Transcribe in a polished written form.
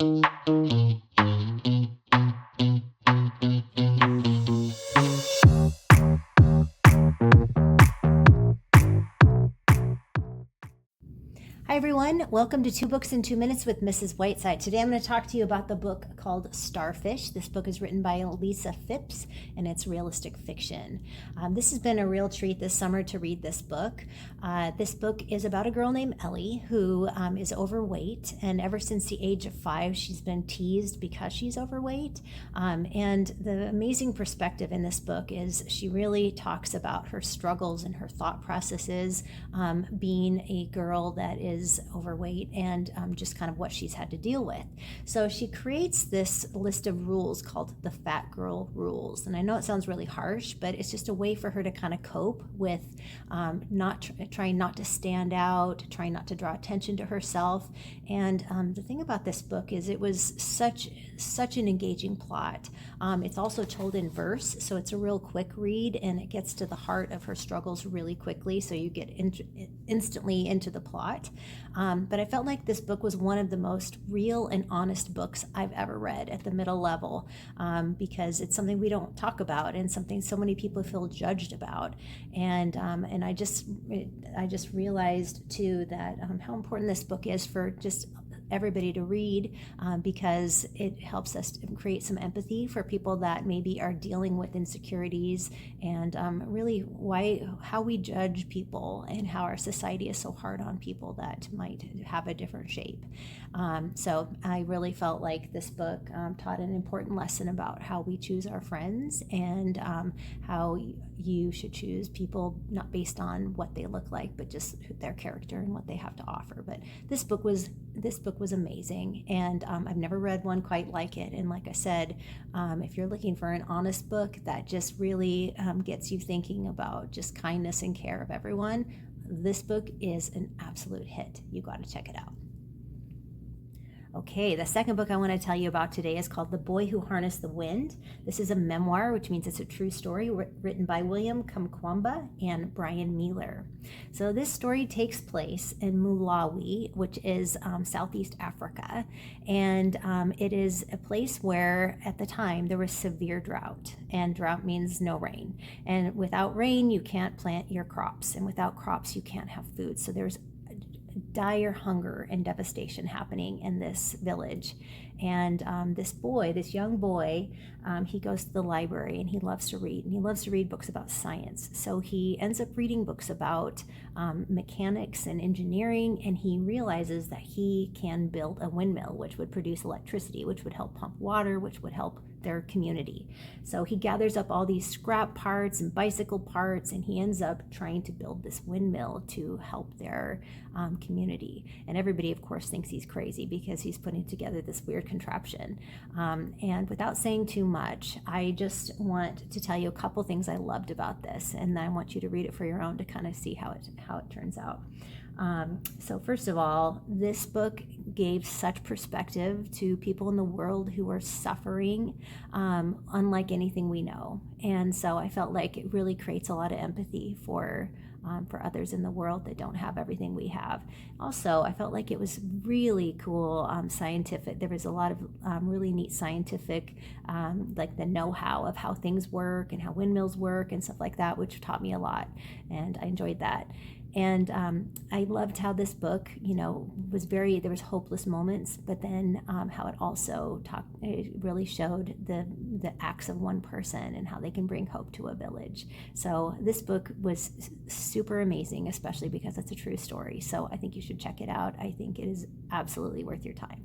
Hi everyone, welcome to 2 Books in 2 Minutes with Mrs. Whiteside. Today I'm going to talk to you about the book called Starfish. This book is written by Lisa Phipps and it's realistic fiction. This has been a real treat this summer to read this book. This book is about a girl named Ellie who is overweight, and ever since the age of 5 she's been teased because she's overweight. And the amazing perspective in this book is she really talks about her struggles and her thought processes being a girl that is overweight and just kind of what she's had to deal with. So she creates this list of rules called the Fat Girl Rules. And I know it sounds really harsh, but it's just a way for her to kind of cope with trying not to stand out, trying not to draw attention to herself. And the thing about this book is it was such an engaging plot. It's also told in verse, so it's a real quick read and it gets to the heart of her struggles really quickly, so you get instantly into the plot. But I felt like this book was one of the most real and honest books I've ever read at the middle level, because it's something we don't talk about and something so many people feel judged about. And I just realized too that how important this book is for just everybody to read, because it helps us to create some empathy for people that maybe are dealing with insecurities and really how we judge people and how our society is so hard on people that might have a different shape. So I really felt like this book taught an important lesson about how we choose our friends and how you should choose people not based on what they look like, but just their character and what they have to offer. But this book was amazing, and I've never read one quite like it. And like I said, if you're looking for an honest book that just really gets you thinking about just kindness and care of everyone, this book is an absolute hit. You got to check it out. Okay, the second book I want to tell you about today is called The Boy Who Harnessed the Wind. This is a memoir, which means it's a true story, written by William Kamkwamba and Brian Mealer. So this story takes place in Malawi, which is Southeast Africa, and it is a place where at the time there was severe drought, and drought means no rain. And without rain, you can't plant your crops, and without crops, you can't have food. So there's dire hunger and devastation happening in this village. And this young boy, he goes to the library and he loves to read, and he loves to read books about science. So he ends up reading books about mechanics and engineering, and he realizes that he can build a windmill which would produce electricity, which would help pump water, which would help their community. So he gathers up all these scrap parts and bicycle parts, and he ends up trying to build this windmill to help their community. And everybody, of course, thinks he's crazy because he's putting together this weird contraption. And without saying too much, I just want to tell you a couple things I loved about this, and I want you to read it for your own to kind of see how it turns out. So first of all, this book gave such perspective to people in the world who are suffering, unlike anything we know. And so I felt like it really creates a lot of empathy for others in the world that don't have everything we have. Also, I felt like it was really cool, scientific. There was a lot of really neat scientific, like the know-how of how things work and how windmills work and stuff like that, which taught me a lot, and I enjoyed that. And I loved how this book, there was hopeless moments, but then how it also it really showed the acts of one person and how they can bring hope to a village. So this book was super amazing, especially because it's a true story. So I think you should check it out. I think it is absolutely worth your time.